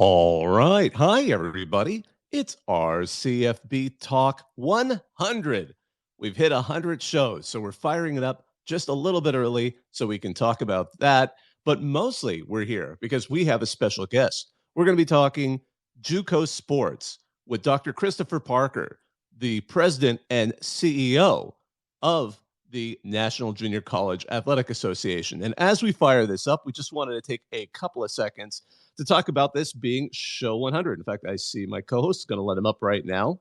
All right. Hi, everybody. It's our CFB Talk 100. We've hit 100 shows, so we're firing it up just a little bit early so we can talk about that. But mostly we're here because we have a special guest. We're going to be talking JUCO sports with Dr. Christopher Parker, the president and CEO of the National Junior College Athletic Association. And as we fire this up, we just wanted to take a couple of seconds to talk about this being show 100. In fact, I see my co-host is going to let him up right now.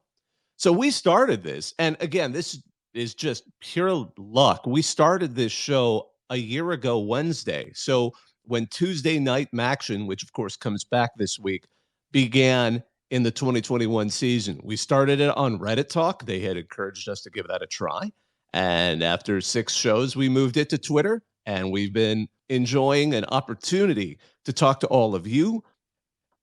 So we started this, and again, this is just pure luck. We started this show a year ago Wednesday. So when Tuesday Night Maction, which of course comes back this week, began in the 2021 season, we started it on Reddit Talk. They had encouraged us to give that a try. And after 6 shows, we moved it to Twitter, and we've been enjoying an opportunity to talk to all of you,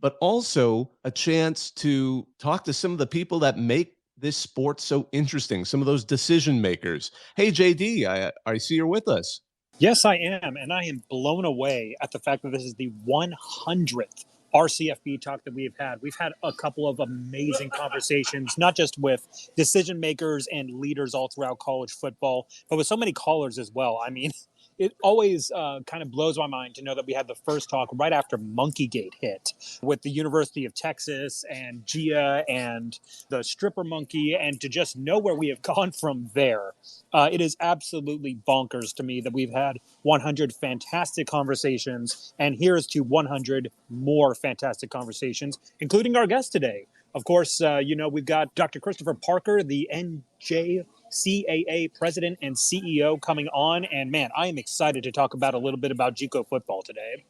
but also a chance to talk to some of the people that make this sport so interesting, some of those decision makers. Hey, JD, I see you're with us. Yes, I am, and I am blown away at the fact that this is the 100th RCFB talk that we've had. We've had a couple of amazing conversations, not just with decision makers and leaders all throughout college football, but with so many callers as well. I mean, it always kind of blows my mind to know that we had the first talk right after Monkeygate hit with the University of Texas and Gia and the stripper monkey, and to just know where we have gone from there. It is absolutely bonkers to me that we've had 100 fantastic conversations, and here's to 100 more fantastic conversations, including our guest today. Of course, we've got Dr. Christopher Parker, the NJCAA president and CEO, coming on. And man, I am excited to talk about a little bit about JUCO football today.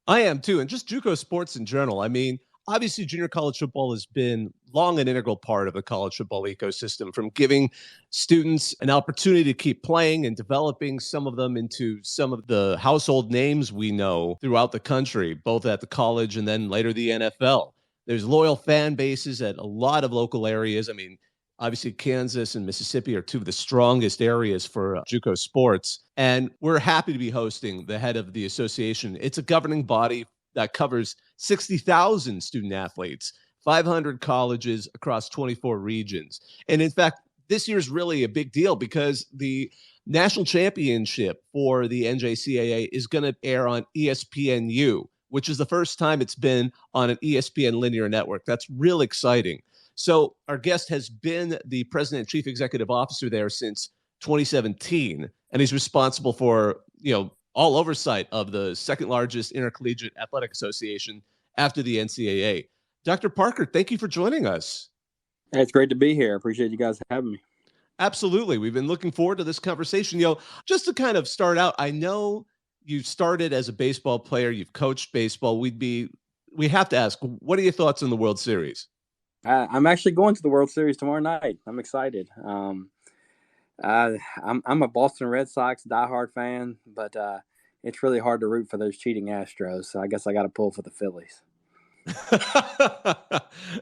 I am too, and just JUCO sports in general. I mean, obviously, junior college football has been long an integral part of the college football ecosystem, from giving students an opportunity to keep playing and developing some of them into some of the household names we know throughout the country, both at the college and then later the NFL. There's loyal fan bases at a lot of local areas. I mean, obviously, Kansas and Mississippi are two of the strongest areas for JUCO sports. And we're happy to be hosting the head of the association. It's a governing body that covers 60,000 student athletes, 500 colleges across 24 regions. And in fact, this year's really a big deal because the national championship for the NJCAA is going to air on ESPNU, which is the first time it's been on an ESPN linear network. That's real exciting. So our guest has been the president and chief executive officer there since 2017, and he's responsible for, all oversight of the second largest intercollegiate athletic association after the NCAA. Dr. Parker, thank you for joining us. Hey, it's great to be here. I appreciate you guys having me. Absolutely. We've been looking forward to this conversation. Just to kind of start out, I know you started as a baseball player, you've coached baseball. We have to ask, what are your thoughts on the World Series? I'm actually going to the World Series tomorrow night. I'm excited. I'm a Boston Red Sox diehard fan, but it's really hard to root for those cheating Astros. So I guess I got to pull for the Phillies.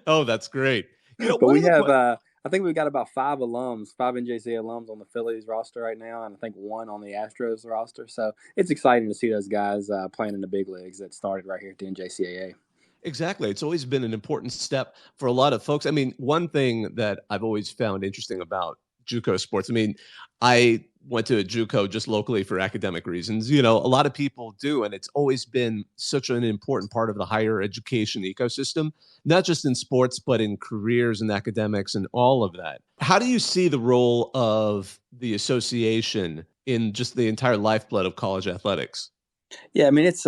Oh, that's great. But we have, I think we've got about 5 NJCAA alums on the Phillies roster right now, and I think 1 on the Astros roster. So it's exciting to see those guys playing in the big leagues that started right here at the NJCAA. Exactly. It's always been an important step for a lot of folks. I mean, one thing that I've always found interesting about JUCO sports, I mean, I went to a JUCO just locally for academic reasons. A lot of people do, and it's always been such an important part of the higher education ecosystem, not just in sports, but in careers and academics and all of that. How do you see the role of the association in just the entire lifeblood of college athletics? Yeah, I mean, it's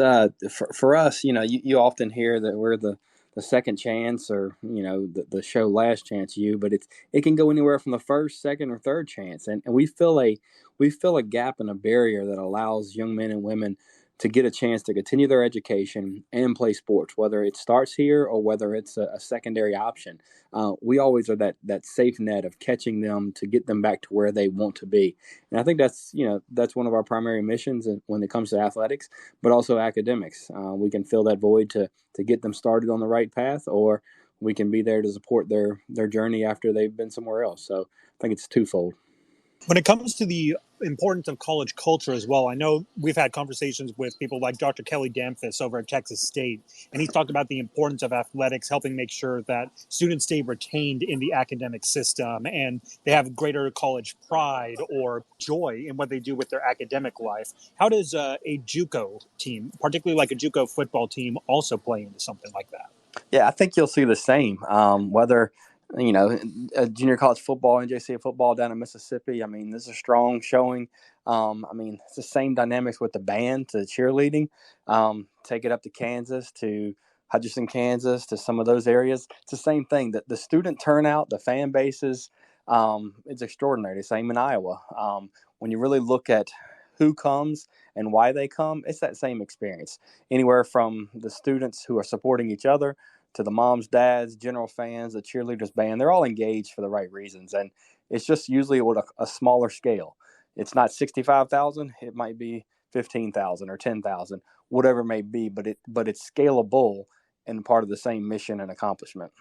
for us, you often hear that we're the second chance or, the show Last Chance U, but it can go anywhere from the first, second, or third chance. And we fill a gap and a barrier that allows young men and women to get a chance to continue their education and play sports, whether it starts here or whether it's a secondary option. We always are that safe net of catching them to get them back to where they want to be. And I think that's one of our primary missions when it comes to athletics, but also academics. We can fill that void to get them started on the right path, or we can be there to support their journey after they've been somewhere else. So I think it's twofold. When it comes to the importance of college culture as well. I know we've had conversations with people like Dr. Kelly Damphus over at Texas State, and he's talked about the importance of athletics, helping make sure that students stay retained in the academic system and they have greater college pride or joy in what they do with their academic life. How does a JUCO team, particularly like a JUCO football team, also play into something like that? Yeah, I think you'll see the same. Whether junior college football, NJCAA football down in Mississippi. I mean, this is a strong showing. It's the same dynamics with the band to cheerleading. Take it up to Kansas, to Hutchinson, Kansas, to some of those areas. It's the same thing. That the student turnout, the fan bases, it's extraordinary. The same in Iowa. When you really look at who comes and why they come, it's that same experience. Anywhere from the students who are supporting each other to the moms, dads, general fans, the cheerleaders, band, they're all engaged for the right reasons. And it's just usually with a smaller scale. It's not 65,000. It might be 15,000 or 10,000, whatever it may be, but it's scalable and part of the same mission and accomplishment.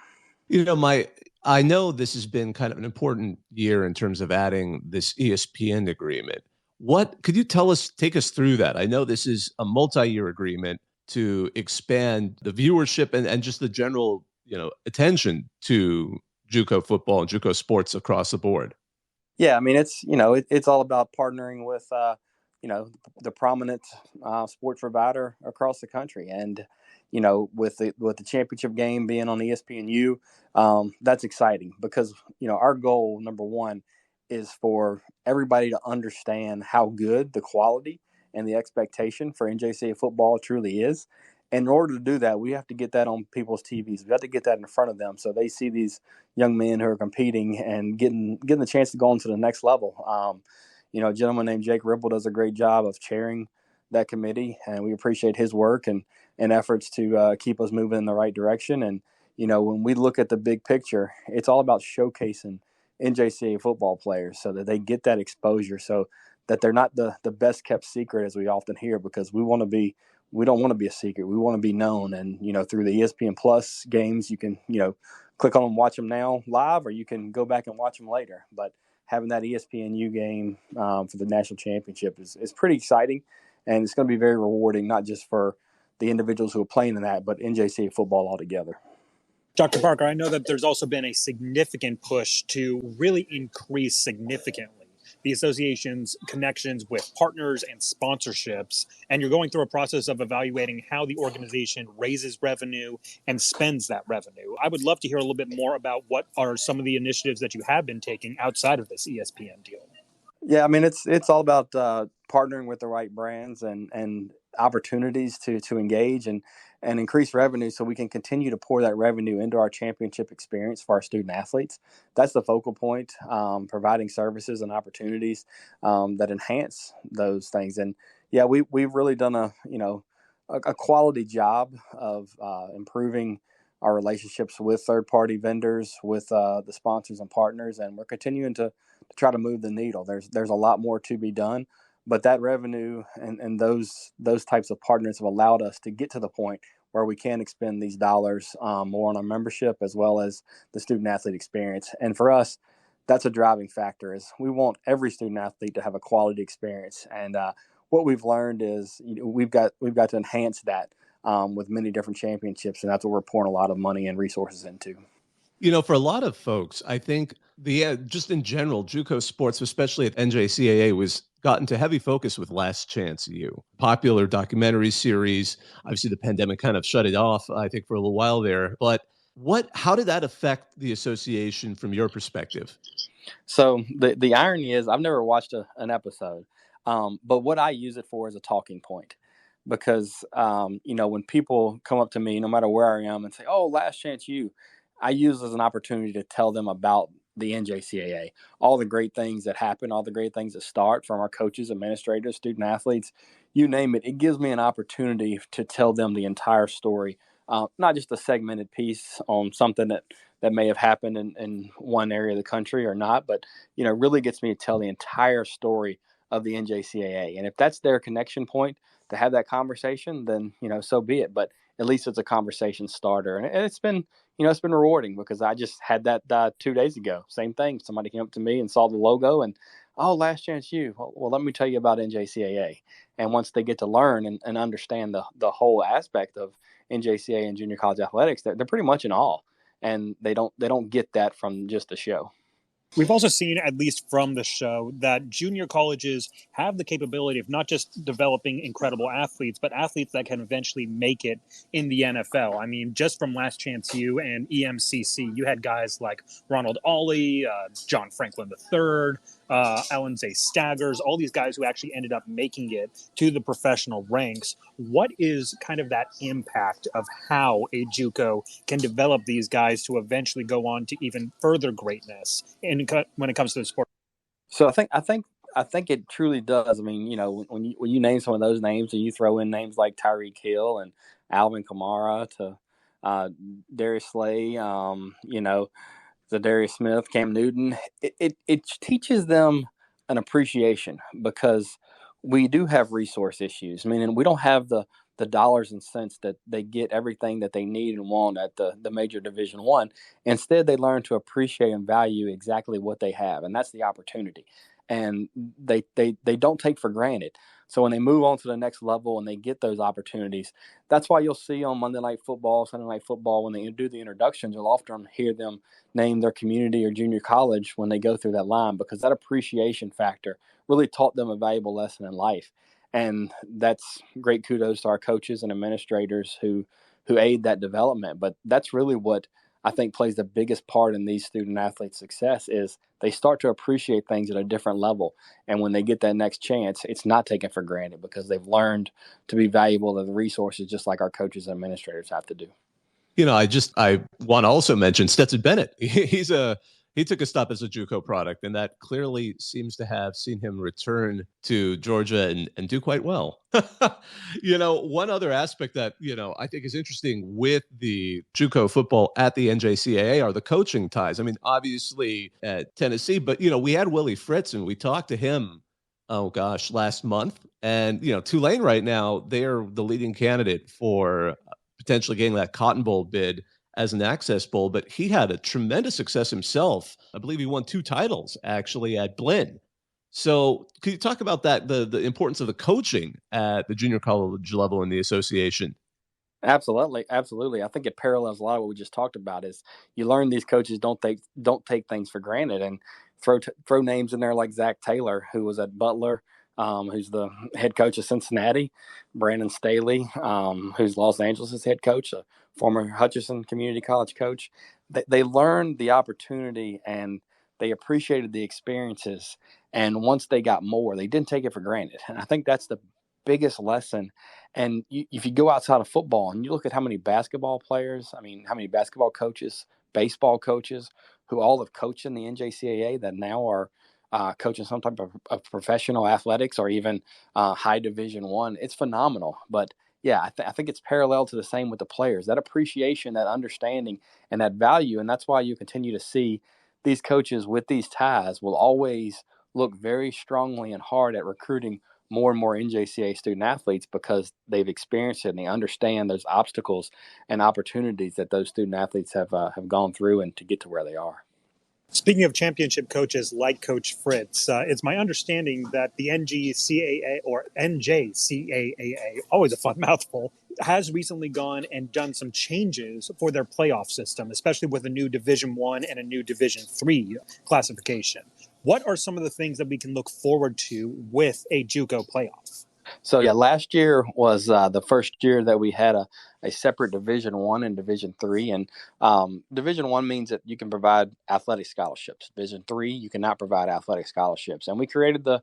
I know this has been kind of an important year in terms of adding this ESPN agreement. What could you take us through that? I know this is a multi-year agreement to expand the viewership and just the general, attention to JUCO football and JUCO sports across the board. Yeah, I mean, it's all about partnering with, the prominent sports provider across the country. And, with the championship game being on ESPNU, that's exciting because, our goal, number one, is for everybody to understand how good the quality and the expectation for NJCAA football truly is. And in order to do that, we have to get that on people's TVs. We have to get that in front of them so they see these young men who are competing and getting the chance to go on to the next level. A gentleman named Jake Ripple does a great job of chairing that committee, and we appreciate his work and efforts to keep us moving in the right direction. And, when we look at the big picture, it's all about showcasing NJCAA football players so that they get that exposure, so that they're not the best kept secret as we often hear, because we don't want to be a secret. We want to be known. And, through the ESPN Plus games, you can, click on them, watch them now live, or you can go back and watch them later. But having that ESPNU game for the national championship is pretty exciting. And it's going to be very rewarding, not just for the individuals who are playing in that, but NJCAA football altogether. Dr. Parker, I know that there's also been a significant push to really increase significantly the association's connections with partners and sponsorships, and you're going through a process of evaluating how the organization raises revenue and spends that revenue. I would love to hear a little bit more about what are some of the initiatives that you have been taking outside of this ESPN deal. Yeah, I mean, it's all about partnering with the right brands and opportunities to engage and increase revenue, so we can continue to pour that revenue into our championship experience for our student athletes. That's the focal point, providing services and opportunities that enhance those things. And yeah, we've really done a quality job of improving our relationships with third-party vendors, with the sponsors and partners, and we're continuing to try to move the needle. There's a lot more to be done, but that revenue and those types of partners have allowed us to get to the point where we can expend these dollars more on our membership as well as the student-athlete experience. And for us, that's a driving factor. Is we want every student-athlete to have a quality experience. And what we've learned is we've got to enhance that with many different championships, and that's what we're pouring a lot of money and resources into. For a lot of folks, I think just in general, JUCO sports, especially at NJCAA, was gotten to heavy focus with Last Chance U, popular documentary series. Obviously, the pandemic kind of shut it off, I think, for a little while there. But how did that affect the association from your perspective? So the irony is, I've never watched an episode, but what I use it for is a talking point. Because when people come up to me, no matter where I am, and say, "Oh, Last Chance U," I use it as an opportunity to tell them about the NJCAA, all the great things that happen, all the great things that start from our coaches, administrators, student athletes, you name it. It gives me an opportunity to tell them the entire story, not just a segmented piece on something that may have happened in one area of the country or not, but really gets me to tell the entire story of the NJCAA. And if that's their connection point to have that conversation, then so be it. But at least it's a conversation starter, and it's been rewarding, because I just had that 2 days ago. Same thing. Somebody came up to me and saw the logo, and oh, last chance you. Well, let me tell you about NJCAA. And once they get to learn and understand the whole aspect of NJCAA and junior college athletics, they're pretty much in awe. And they don't get that from just the show. We've also seen, at least from the show, that junior colleges have the capability of not just developing incredible athletes, but athletes that can eventually make it in the NFL. I mean, just from Last Chance U and EMCC, you had guys like Ronald Ollie, John Franklin III, Alan Staggers, all these guys who actually ended up making it to the professional ranks. What is kind of that impact of how a JUCO can develop these guys to eventually go on to even further greatness when it comes to the sport? So I think it truly does. I mean, when you name some of those names and you throw in names like Tyreek Hill and Alvin Kamara to Darius Slay, Zadarius Smith, Cam Newton, it teaches them an appreciation because we do have resource issues. I mean, and we don't have the dollars and cents that they get everything that they need and want at the major Division One. Instead, they learn to appreciate and value exactly what they have, and that's the opportunity. And they don't take for granted. So when they move on to the next level and they get those opportunities, that's why you'll see on Monday Night Football, Sunday Night Football, when they do the introductions, you'll often hear them name their community or junior college when they go through that line, because that appreciation factor really taught them a valuable lesson in life. And that's great kudos to our coaches and administrators who aid that development. But that's really what I think plays the biggest part in these student athletes' success is they start to appreciate things at a different level. And when they get that next chance, it's not taken for granted because they've learned to be valuable to the resources just like our coaches and administrators have to do. I want to also mention Stetson Bennett. He took a stop as a JUCO product, and that clearly seems to have seen him return to Georgia and do quite well. One other aspect that, I think is interesting with the JUCO football at the NJCAA are the coaching ties. I mean, obviously at Tennessee, but, we had Willie Fritz, and we talked to him, oh gosh, last month. And, Tulane right now, they're the leading candidate for potentially getting that Cotton Bowl bid as an access bowl, but he had a tremendous success himself. I believe he won 2 titles actually at Blinn. So could you talk about that, the importance of the coaching at the junior college level in the association? Absolutely. I think it parallels a lot of what we just talked about is you learn these coaches don't take things for granted and throw names in there like Zach Taylor, who was at Butler, who's the head coach of Cincinnati, Brandon Staley, who's Los Angeles' head coach, a former Hutchinson Community College coach. They learned the opportunity and they appreciated the experiences. And once they got more, they didn't take it for granted. And I think that's the biggest lesson. And if you go outside of football and you look at how many basketball players, how many basketball coaches, baseball coaches, who all have coached in the NJCAA that now are coaching some type of professional athletics or even high Division One, it's phenomenal. But yeah, I think it's parallel to the same with the players. That appreciation, that understanding, and that value, and that's why you continue to see these coaches with these ties will always look very strongly and hard at recruiting more and more NJCAA student athletes because they've experienced it and they understand those obstacles and opportunities that those student athletes have gone through and to get to where they are. Speaking of championship coaches like Coach Fritz, it's my understanding that the NGCAA or NJCAA, always a fun mouthful, has recently gone and done some changes for their playoff system, especially with a new Division One and a new Division Three classification. What are some of the things that we can look forward to with a JUCO playoff? So yeah, last year was the first year that we had a separate Division One and Division Three, and Division One means that you can provide athletic scholarships. Division Three, you cannot provide athletic scholarships, and we created the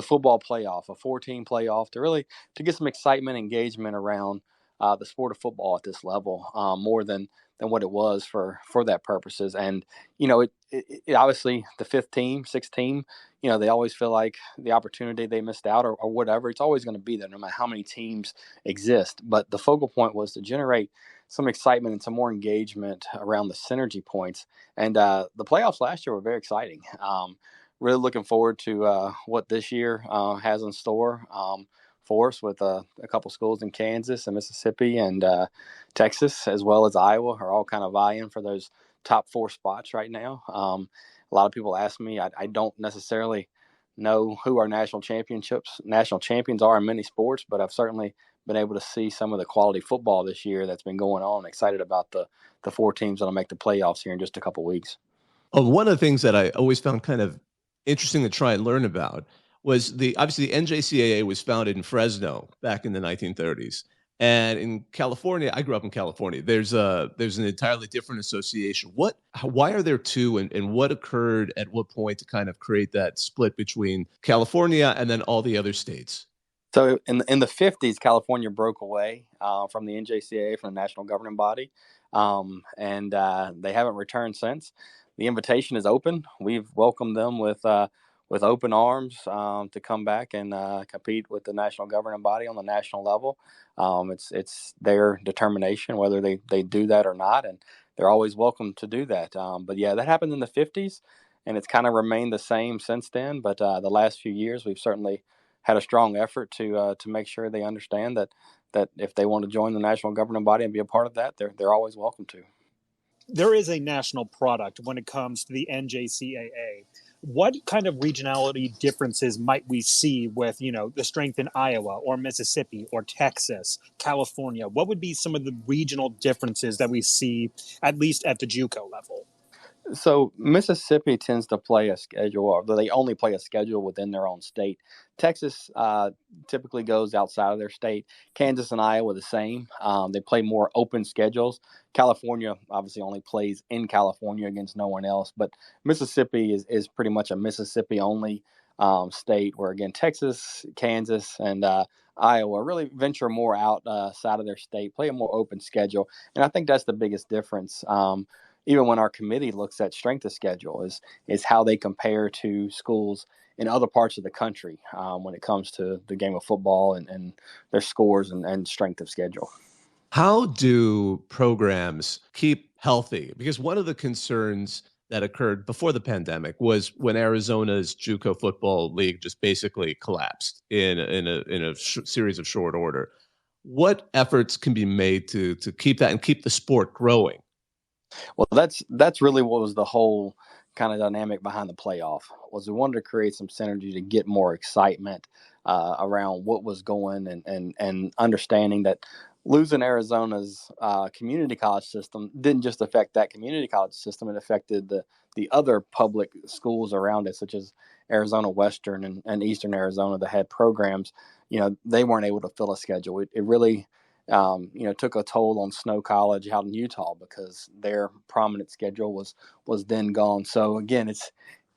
football playoff, a 14 playoff to get some excitement, engagement around the sport of football at this level, more than what it was for that purposes. And it obviously the fifth team, sixth team, they always feel like the opportunity they missed out or whatever. It's always going to be there no matter how many teams exist. But the focal point was to generate some excitement and some more engagement around the synergy points. And the playoffs last year were very exciting. Really looking forward to what this year has in store for us with a couple schools in Kansas and Mississippi and Texas, as well as Iowa, are all kind of vying for those top 4 spots right now. A lot of people ask me, I don't necessarily know who our national champions are in many sports, but I've certainly been able to see some of the quality football this year that's been going on. Excited about the 4 teams that'll make the playoffs here in just a couple weeks. One of the things that I always found kind of interesting to try and learn about was obviously the NJCAA was founded in Fresno back in the 1930s. And in California, I grew up in California. There's an entirely different association. Why are there two, and what occurred at what point to kind of create that split between California and then all the other states? So in the 50s, California broke away from the NJCAA, from the national governing body, and they haven't returned since. The invitation is open. We've welcomed them with open arms to come back and compete with the national governing body on the national level. It's their determination whether they do that or not, and they're always welcome to do that. But yeah, that happened in the 50s, and it's kind of remained the same since then. But the last few years, we've certainly had a strong effort to make sure they understand that if they want to join the national governing body and be a part of that, they're always welcome to. There is a national product when it comes to the NJCAA. What kind of regionality differences might we see with, the strength in Iowa or Mississippi or Texas, California? What would be some of the regional differences that we see, at least at the JUCO level? So Mississippi tends to play a schedule, or they only play a schedule within their own state. Texas typically goes outside of their state. Kansas and Iowa the same. They play more open schedules. California obviously only plays in California against no one else. But Mississippi is pretty much a Mississippi only state, where again Texas, Kansas, and Iowa really venture more outside of their state, play a more open schedule, and I think that's the biggest difference. Even when our committee looks at strength of schedule, is how they compare to schools in other parts of the country when it comes to the game of football and their scores and strength of schedule. How do programs keep healthy? Because one of the concerns that occurred before the pandemic was when Arizona's JUCO football league just basically collapsed in a series of short order. What efforts can be made to keep that and keep the sport growing? Well, that's really what was the whole kind of dynamic behind the playoff. Was we wanted to create some synergy to get more excitement around what was going, and understanding that losing Arizona's community college system didn't just affect that community college system; it affected the other public schools around it, such as Arizona Western and Eastern Arizona, that had programs. They weren't able to fill a schedule. It really took a toll on Snow College out in Utah, because their prominent schedule was then gone. So again,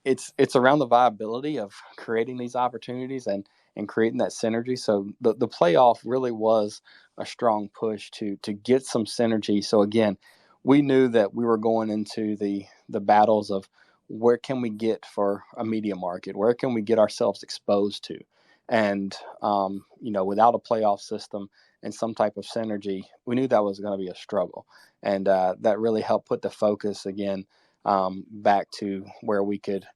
it's around the viability of creating these opportunities and creating that synergy. So the playoff really was a strong push to get some synergy. So again, we knew that we were going into the battles of where can we get for a media market, where can we get ourselves exposed to, and without a playoff system and some type of synergy, we knew that was going to be a struggle. And that really helped put the focus again back to where we could,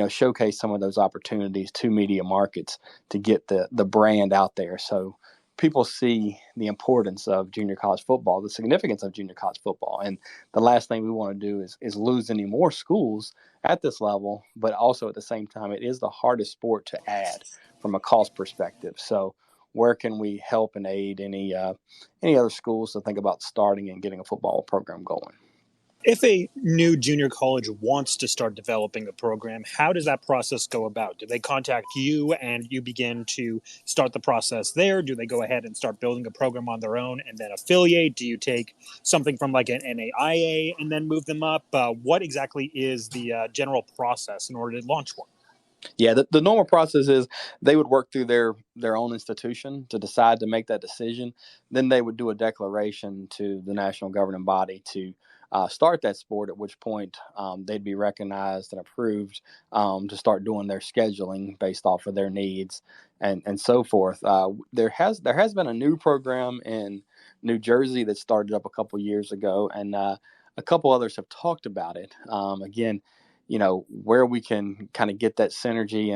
showcase some of those opportunities to media markets to get the brand out there. So people see the importance of junior college football, the significance of junior college football. And the last thing we want to do is lose any more schools at this level, but also at the same time, it is the hardest sport to add from a cost perspective. So where can we help and aid any other schools to think about starting and getting a football program going? If a new junior college wants to start developing a program, how does that process go about? Do they contact you and you begin to start the process there? Do they go ahead and start building a program on their own and then affiliate? Do you take something from like an NAIA and then move them up? What exactly is the general process in order to launch one? Yeah, the normal process is they would work through their own institution to decide to make that decision. Then they would do a declaration to the national governing body to start that sport, at which point they'd be recognized and approved to start doing their scheduling based off of their needs and so forth. There has been a new program in New Jersey that started up a couple years ago, and a couple others have talked about it. Again, where we can kind of get that synergy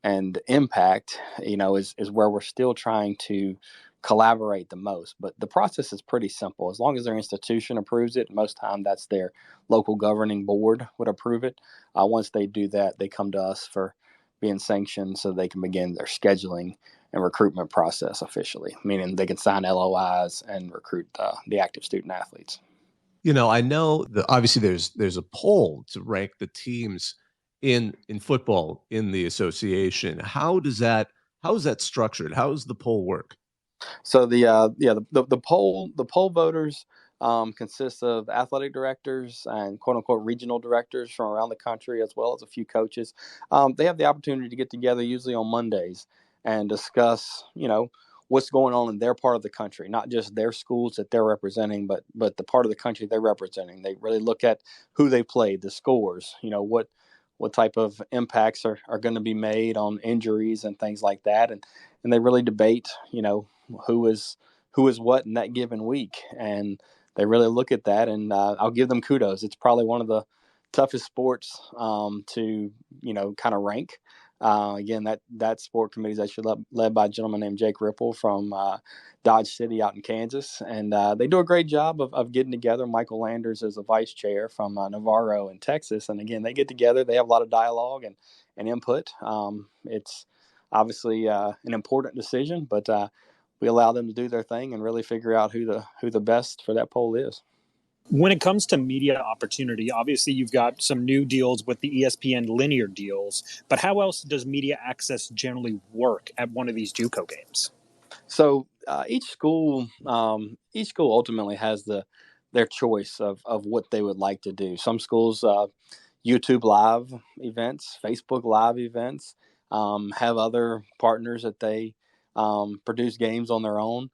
and impact, is where we're still trying to collaborate the most. But the process is pretty simple. As long as their institution approves it, most time that's their local governing board would approve it. Once they do that, they come to us for being sanctioned so they can begin their scheduling and recruitment process officially, meaning they can sign LOIs and recruit the active student athletes. I know that obviously there's a poll to rank the teams in football in the association. How is that structured? How does the poll work? So the poll voters consists of athletic directors and quote unquote regional directors from around the country, as well as a few coaches. They have the opportunity to get together usually on Mondays and discuss, what's going on in their part of the country, not just their schools that they're representing, but the part of the country they're representing. They really look at who they played, the scores, what type of impacts are going to be made on injuries and things like that, and they really debate, who is what in that given week, and they really look at that. And I'll give them kudos. It's probably one of the toughest sports to kind of rank. Again, that sport committee is actually led by a gentleman named Jake Ripple from Dodge City out in Kansas, and they do a great job of getting together. Michael Landers is a vice chair from Navarro in Texas, and again, they get together. They have a lot of dialogue and input. It's obviously an important decision, but we allow them to do their thing and really figure out who the best for that poll is. When it comes to media opportunity, obviously you've got some new deals with the ESPN linear deals, but how else does media access generally work at one of these JUCO games? So each school ultimately has their choice of what they would like to do. Some schools YouTube live events, Facebook live events, have other partners that they produce games on their own.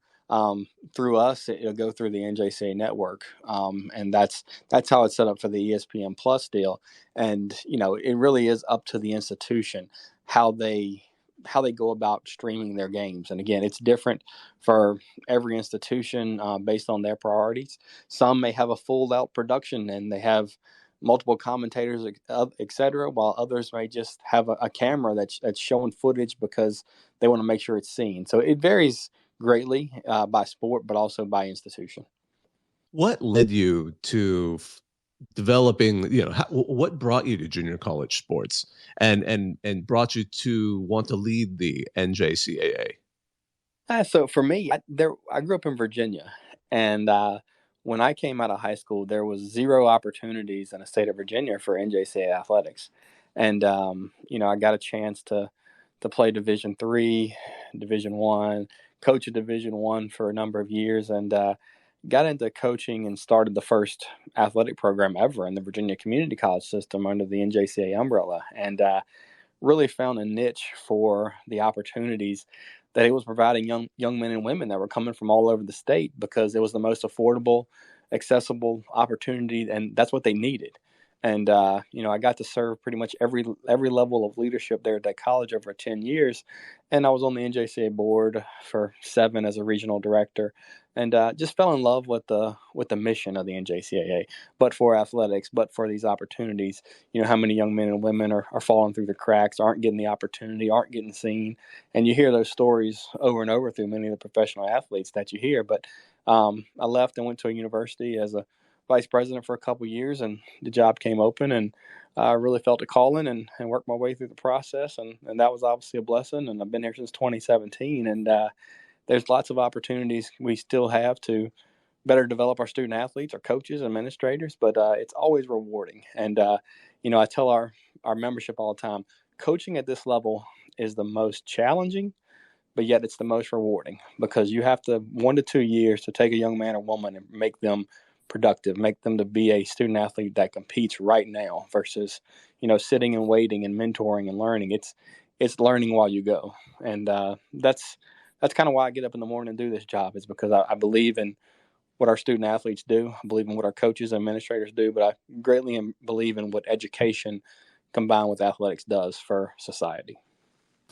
Through us, it'll go through the NJCAA network, and that's how it's set up for the ESPN Plus deal. And it really is up to the institution how they go about streaming their games. And again, it's different for every institution based on their priorities. Some may have a full out production and they have multiple commentators, etc., while others may just have a camera that's showing footage because they want to make sure it's seen. So it varies greatly by sport, but also by institution. What led you to developing, what brought you to junior college sports and brought you to want to lead the NJCAA? So for me, I grew up in Virginia, and when I came out of high school, there was zero opportunities in the state of Virginia for NJCAA athletics, and I got a chance to play Division III, Division I, coach a Division I for a number of years, and got into coaching and started the first athletic program ever in the Virginia Community College system under the NJCAA umbrella, and really found a niche for the opportunities that it was providing young men and women that were coming from all over the state, because it was the most affordable, accessible opportunity, and that's what they needed. And I got to serve pretty much every level of leadership there at that college over 10 years, and I was on the NJCAA board for 7 as a regional director, and just fell in love with the mission of the NJCAA, but for athletics, but for these opportunities. How many young men and women are falling through the cracks, aren't getting the opportunity, aren't getting seen, and you hear those stories over and over through many of the professional athletes that you hear. But I left and went to a university as a vice president for a couple of years, and the job came open, and I really felt a calling and worked my way through the process, and that was obviously a blessing. And I've been here since 2017, and there's lots of opportunities we still have to better develop our student athletes, our coaches, administrators, but it's always rewarding. And I tell our membership all the time, coaching at this level is the most challenging, but yet it's the most rewarding, because you have to 1 to 2 years to take a young man or woman and make them productive, make them to be a student athlete that competes right now, versus sitting and waiting and mentoring and learning. It's learning while you go, and that's kind of why I get up in the morning and do this job, is because I believe in what our student athletes do. I believe in what our coaches and administrators do, but I greatly believe in what education combined with athletics does for society.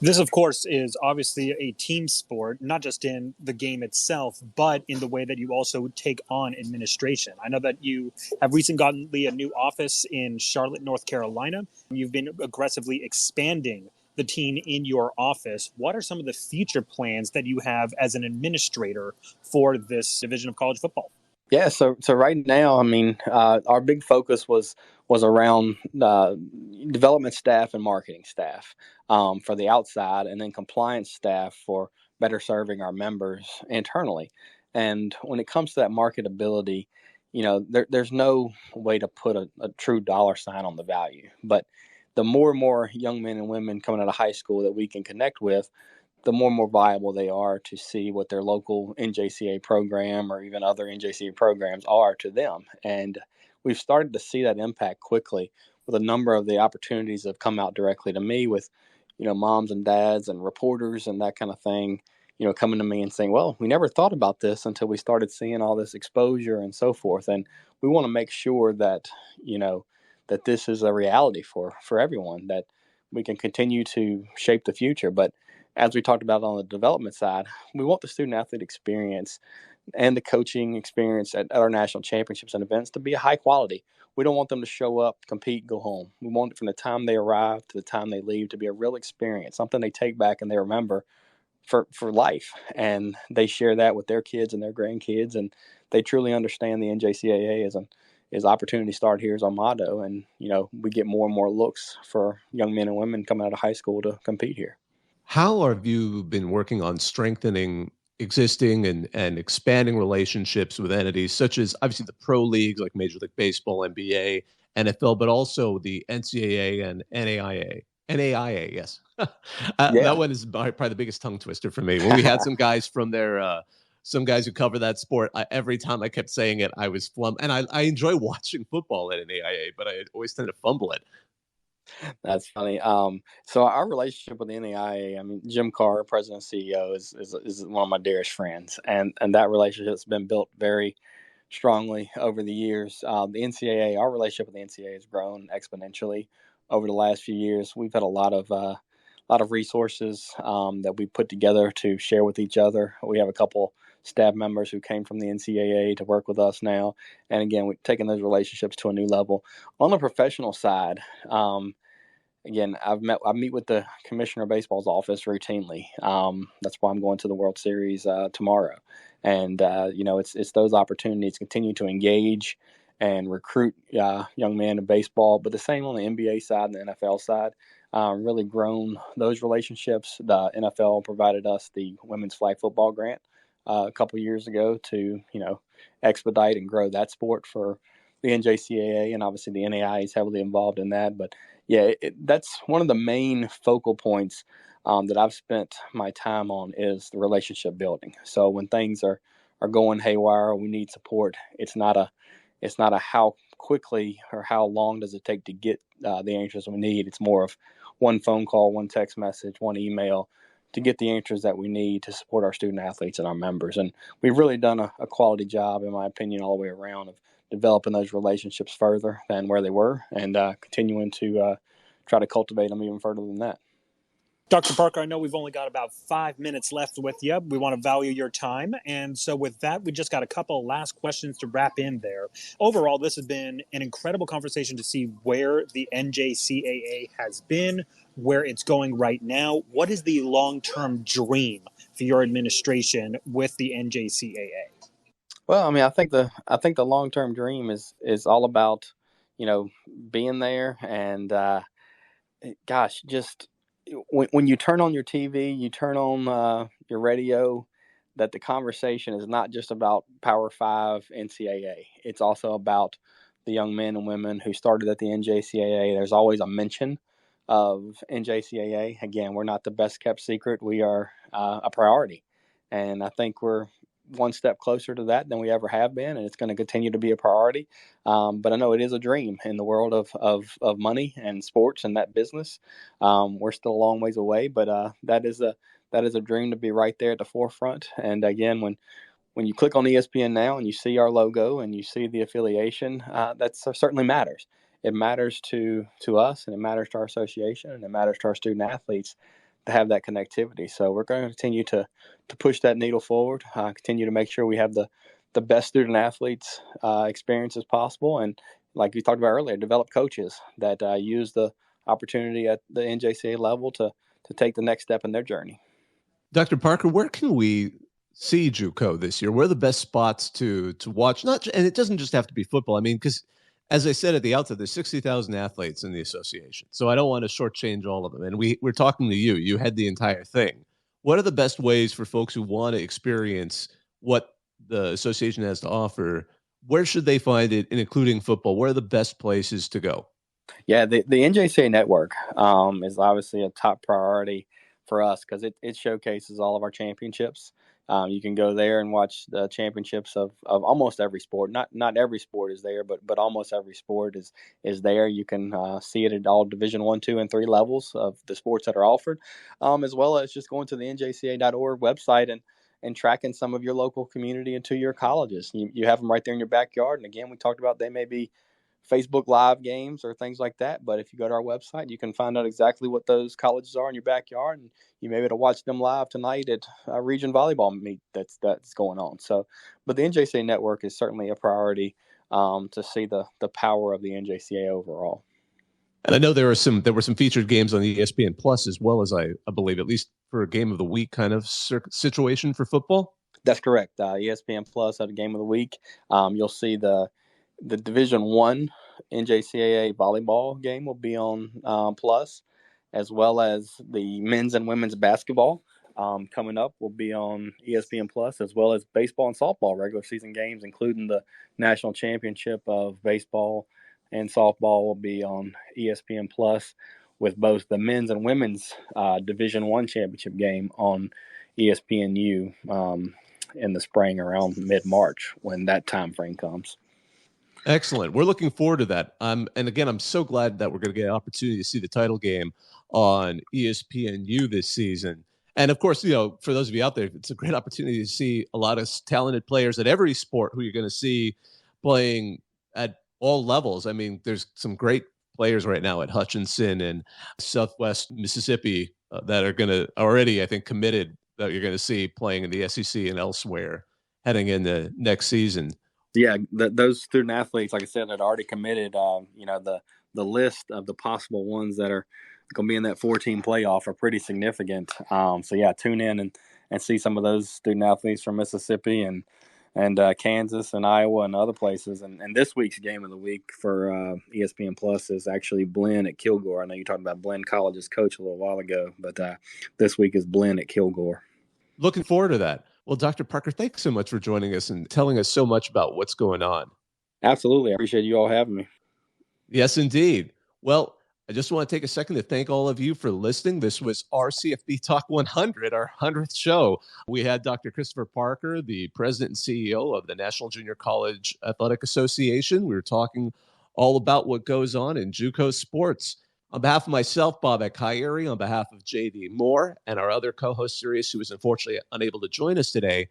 This, of course, is obviously a team sport, not just in the game itself, but in the way that you also take on administration. I know that you have recently gotten a new office in Charlotte, North Carolina. You've been aggressively expanding the team in your office. What are some of the future plans that you have as an administrator for this division of college football? Yeah, so right now, I mean, our big focus was around development staff and marketing staff for the outside, and then compliance staff for better serving our members internally. And when it comes to that marketability, there's no way to put a true dollar sign on the value. But the more and more young men and women coming out of high school that we can connect with, the more and more viable they are to see what their local NJCAA program or even other NJCAA programs are to them. And we've started to see that impact quickly with a number of the opportunities that have come out directly to me with, moms and dads and reporters and that kind of thing, coming to me and saying, well, we never thought about this until we started seeing all this exposure and so forth. And we want to make sure that, that this is a reality for everyone, that we can continue to shape the future. But as we talked about on the development side, we want the student athlete experience and the coaching experience at our national championships and events to be a high quality. We don't want them to show up, compete, go home. We want it from the time they arrive to the time they leave to be a real experience, something they take back and they remember for life. And they share that with their kids and their grandkids, and they truly understand the NJCAA is opportunity start here is our motto. And, we get more and more looks for young men and women coming out of high school to compete here. How have you been working on strengthening existing and expanding relationships with entities such as obviously the pro leagues like Major League Baseball, NBA, NFL, but also the NCAA and NAIA? NAIA, yes. That Yeah. one is probably the biggest tongue twister for me. When we had some guys from there, some guys who cover that sport, every time I kept saying it, I was flum. And I enjoy watching football at NAIA, but I always tend to fumble it. That's funny. So our relationship with the NAIA, I mean, Jim Carr, president and CEO, is one of my dearest friends, and that relationship has been built very strongly over the years. The NCAA, our relationship with the NCAA has grown exponentially over the last few years. We've had a lot of resources that we put together to share with each other. We have a couple staff members who came from the NCAA to work with us now, and again, we've taken those relationships to a new level. On the professional side. Again, I meet with the commissioner of baseball's office routinely. That's why I'm going to the World Series tomorrow, and it's those opportunities to continue to engage and recruit young men in baseball, but the same on the NBA side and the NFL side. Really grown those relationships. The NFL provided us the women's flag football grant a couple years ago to expedite and grow that sport for the NJCAA, and obviously the NAI is heavily involved in that. But yeah, that's one of the main focal points that I've spent my time on is the relationship building. So when things are going haywire, or we need support. It's not a how quickly or how long does it take to get the answers we need. It's more of one phone call, one text message, one email to get the answers that we need to support our student athletes and our members. And we've really done a quality job, in my opinion, all the way around of developing those relationships further than where they were, and continuing to try to cultivate them even further than that. Dr. Parker, I know we've only got about 5 minutes left with you. We want to value your time. And so, with that, we just got a couple last questions to wrap in there. Overall, this has been an incredible conversation to see where the NJCAA has been, where it's going right now. What is the long term dream for your administration with the NJCAA? Well, I mean, I think the long term dream is all about being there and gosh, just when you turn on your TV, you turn on your radio, that the conversation is not just about Power Five NCAA. It's also about the young men and women who started at the NJCAA. There's always a mention of NJCAA. Again, we're not the best kept secret. We are a priority, and I think we're one step closer to that than we ever have been, and it's going to continue to be a priority. But I know it is a dream in the world of money and sports and that business. We're still a long ways away, but that is a dream to be right there at the forefront. And again, when you click on ESPN now and you see our logo and you see the affiliation, that certainly matters. It matters to us, and it matters to our association, and it matters to our student athletes to have that connectivity. So we're going to continue to push that needle forward, continue to make sure we have the best student athletes experience as possible. And like we talked about earlier, develop coaches that use the opportunity at the NJCAA level to take the next step in their journey. Dr. Parker, where can we see JUCO this year? Where are the best spots to watch? And it doesn't just have to be football. I mean, because as I said at the outset, there's 60,000 athletes in the association, so I don't want to shortchange all of them. And we're talking to you. You had the entire thing. What are the best ways for folks who want to experience what the association has to offer? Where should they find it, including football? Where are the best places to go? Yeah, the NJCAA network is obviously a top priority for us because it showcases all of our championships. You can go there and watch the championships of almost every sport. Not every sport is there, but almost every sport is there. You can see it at all Division 1, 2, and 3 levels of the sports that are offered, as well as just going to the njca.org website and tracking some of your local community into your colleges. You have them right there in your backyard. And again, we talked about they may be Facebook Live games or things like that. But if you go to our website, you can find out exactly what those colleges are in your backyard, and you may be able to watch them live tonight at a region volleyball meet that's going on. So, but the NJCAA network is certainly a priority to see the power of the NJCAA overall. And I know there were some featured games on the ESPN Plus as well, as I believe, at least for a game of the week kind of situation for football. That's correct. ESPN Plus had a game of the week. You'll see the Division 1 NJCAA volleyball game will be on Plus, as well as the men's and women's basketball coming up will be on ESPN Plus, as well as baseball and softball regular season games, including the national championship of baseball and softball will be on ESPN Plus, with both the men's and women's Division 1 championship game on ESPNU in the spring around mid-March when that time frame comes. Excellent. We're looking forward to that. And again, I'm so glad that we're going to get an opportunity to see the title game on ESPNU this season. And of course, for those of you out there, it's a great opportunity to see a lot of talented players at every sport who you're going to see playing at all levels. I mean, there's some great players right now at Hutchinson and Southwest Mississippi that are going to already, I think, committed that you're going to see playing in the SEC and elsewhere heading into next season. Yeah, those student athletes, like I said, that already committed. The list of the possible ones that are going to be in that 4-team playoff are pretty significant. So yeah, tune in and see some of those student athletes from Mississippi and Kansas and Iowa and other places. And this week's game of the week for ESPN Plus is actually Blinn at Kilgore. I know you talked about Blinn College's coach a little while ago, but this week is Blinn at Kilgore. Looking forward to that. Well, Dr. Parker, thanks so much for joining us and telling us so much about what's going on. Absolutely. I appreciate you all having me. Yes, indeed. Well, I just want to take a second to thank all of you for listening. This was our CFB Talk 100, our 100th show. We had Dr. Christopher Parker, the president and CEO of the National Junior College Athletic Association. We were talking all about what goes on in JUCO sports. On behalf of myself, Bob Ekayeri, on behalf of J.D. Moore and our other co-host, Sirius, who was unfortunately unable to join us today,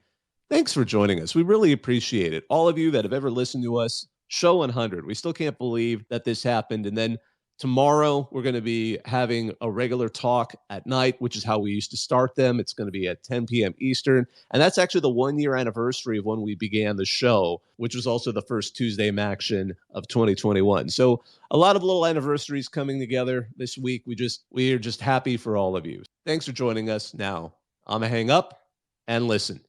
thanks for joining us. We really appreciate it. All of you that have ever listened to us, show 100. We still can't believe that this happened. And then tomorrow, we're going to be having a regular talk at night, which is how we used to start them. It's going to be at 10 p.m. Eastern. And that's actually the 1-year anniversary of when we began the show, which was also the first Tuesday Maction of 2021. So a lot of little anniversaries coming together this week. We are just happy for all of you. Thanks for joining us. Now, I'm going to hang up and listen.